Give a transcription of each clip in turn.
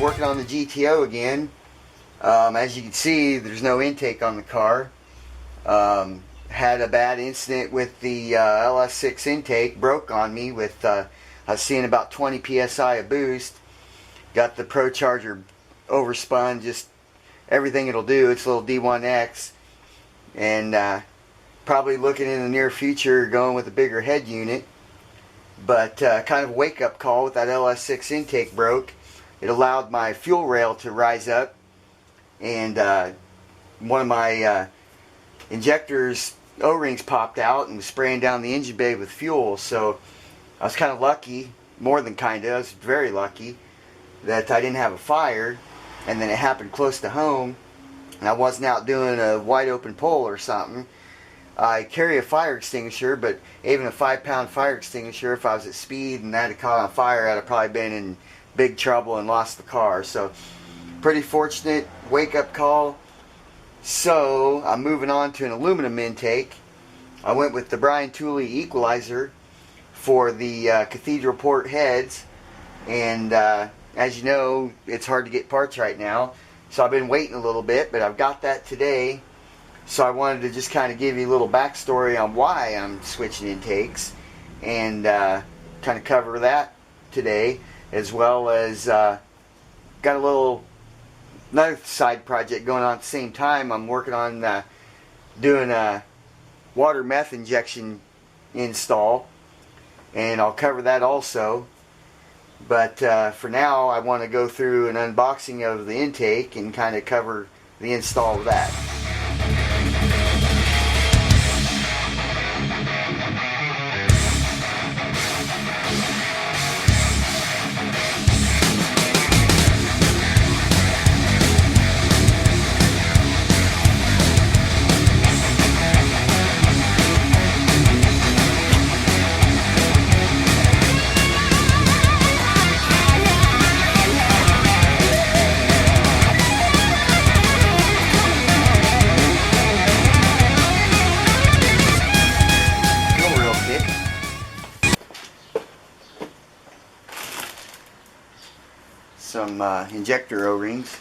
working on the GTO again. As you can see, there's no intake on the car. Had a bad incident with the LS6 intake, broke on me with, I was seeing about 20 psi of boost. Got the Pro Charger overspun, just everything it'll do. It's a little D1X, and probably looking in the near future going with a bigger head unit. But kind of a wake-up call with that LS6 intake broke. It allowed my fuel rail to rise up, and one of my injectors O-rings popped out and was spraying down the engine bay with fuel. So I was kind of lucky, more than kind of, I was very lucky that I didn't have a fire, and then it happened close to home and I wasn't out doing a wide open pole or something. I carry a fire extinguisher, but even a 5-pound fire extinguisher, if I was at speed and that had caught on fire, I'd have probably been in big trouble and lost the car. So pretty fortunate wake-up call. So I'm moving on to an aluminum intake. I went with the BTR Equalizer for the cathedral port heads, and as you know, it's hard to get parts right now, so I've been waiting a little bit, but I've got that today. So I wanted to just kind of give you a little backstory on why I'm switching intakes, and kind of cover that today, as well as got another side project going on at the same time. I'm working on doing a water meth injection install, and I'll cover that also. But for now, I want to go through an unboxing of the intake and kind of cover the install of that. Some injector O-rings.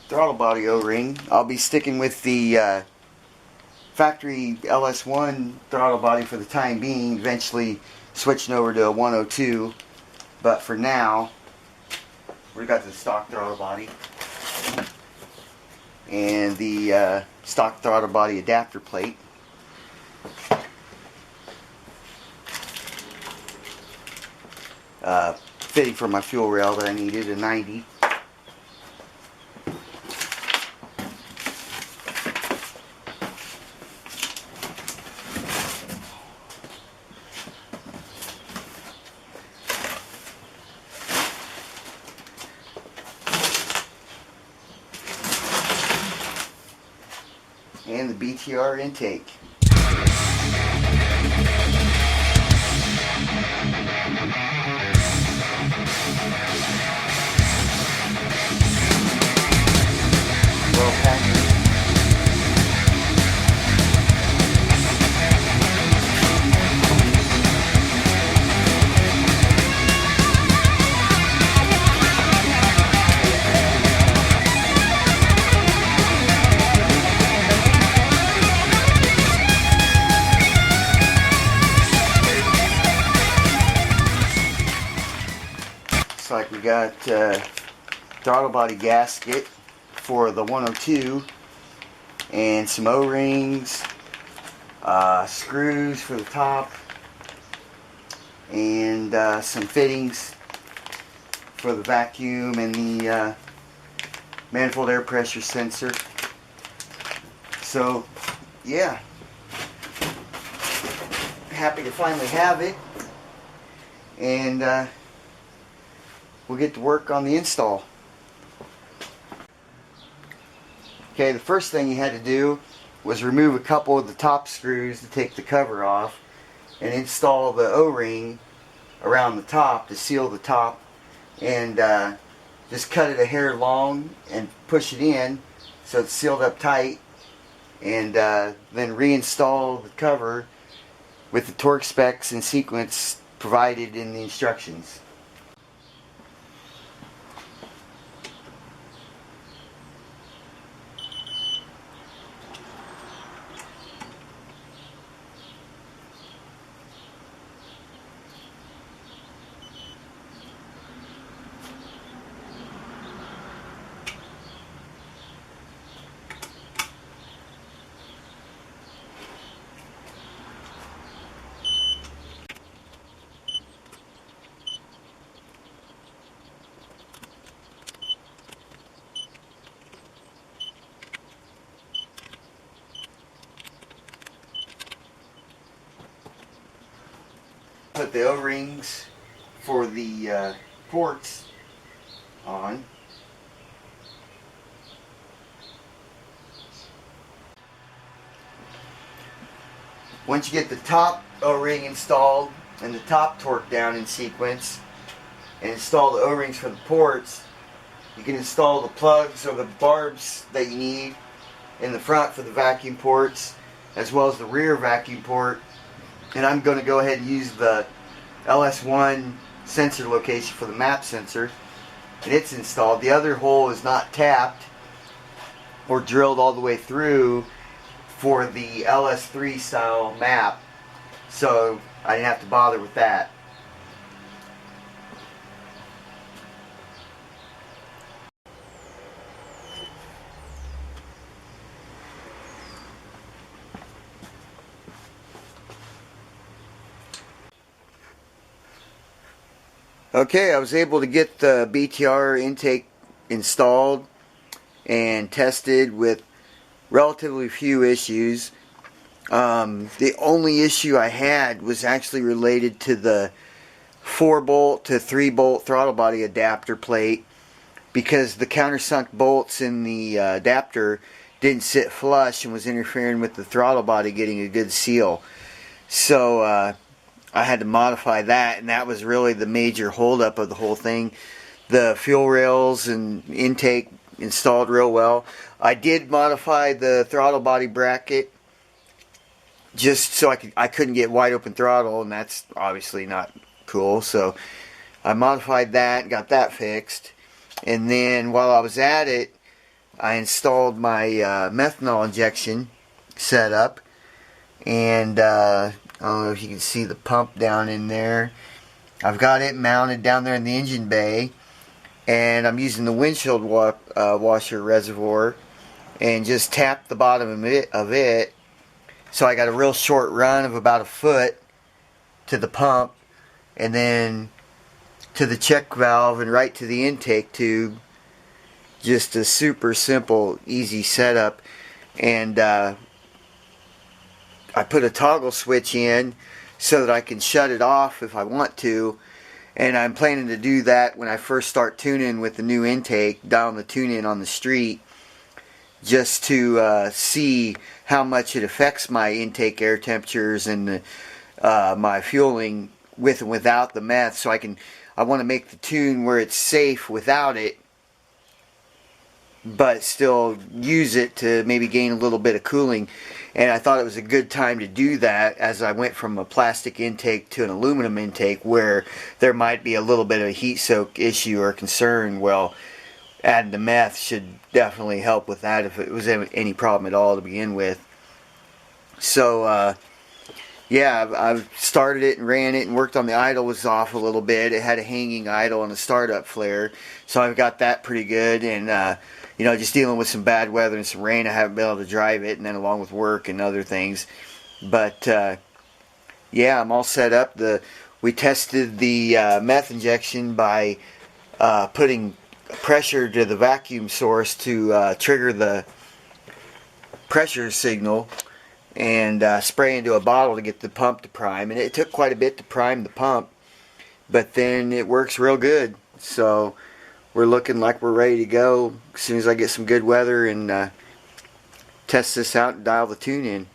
Throttle body O-ring. I'll be sticking with the factory LS1 throttle body for the time being, eventually switching over to a 102. But for now, we've got the stock throttle body and the stock throttle body adapter plate. Fitting for my fuel rail that I needed, a 90. And the BTR intake. Well packed. Looks like we got throttle body gasket for the 102 and some O-rings, screws for the top, and some fittings for the vacuum and the manifold air pressure sensor. So yeah, happy to finally have it, and we'll get to work on the install. Okay, the first thing you had to do was remove a couple of the top screws to take the cover off and install the O-ring around the top to seal the top, and just cut it a hair long and push it in so it's sealed up tight, and then reinstall the cover with the torque specs and sequence provided in the instructions. Put the O-rings for the ports on. Once you get the top O-ring installed and the top torque down in sequence and install the O-rings for the ports, you can install the plugs or the barbs that you need in the front for the vacuum ports as well as the rear vacuum port. And I'm going to go ahead and use the LS1 sensor location for the map sensor, and it's installed. The other hole is not tapped or drilled all the way through for the LS3 style map, so I didn't have to bother with that. Okay, I was able to get the BTR intake installed and tested with relatively few issues. The only issue I had was actually related to the 4-bolt to 3-bolt throttle body adapter plate, because the countersunk bolts in the adapter didn't sit flush and was interfering with the throttle body getting a good seal. So I had to modify that, and that was really the major holdup of the whole thing. The fuel rails and intake installed real well. I did modify the throttle body bracket just so I couldn't get wide open throttle, and that's obviously not cool. So I modified that, got that fixed, and then while I was at it, I installed my methanol injection setup, and I don't know if you can see the pump down in there. I've got it mounted down there in the engine bay, and I'm using the windshield washer reservoir and just tapped the bottom of it. So I got a real short run of about a foot to the pump, and then to the check valve and right to the intake tube. Just a super simple, easy setup. And I put a toggle switch in so that I can shut it off if I want to, and I'm planning to do that when I first start tuning with the new intake, dialing the tune in on the street, just to see how much it affects my intake air temperatures and my fueling with and without the meth. So I want to make the tune where it's safe without it, but still use it to maybe gain a little bit of cooling. And I thought it was a good time to do that, as I went from a plastic intake to an aluminum intake where there might be a little bit of a heat soak issue or concern. Well, adding the meth should definitely help with that if it was any problem at all to begin with. So yeah, I've started it and ran it and worked on the idle. Was off a little bit. It had a hanging idle and a startup flare, so I've got that pretty good. And you know, just dealing with some bad weather and some rain, I haven't been able to drive it, and then along with work and other things. But yeah, I'm all set up. We tested the meth injection by putting pressure to the vacuum source to trigger the pressure signal, and spray into a bottle to get the pump to prime. And it took quite a bit to prime the pump, but then it works real good. So we're looking like we're ready to go as soon as I get some good weather and test this out and dial the tune in.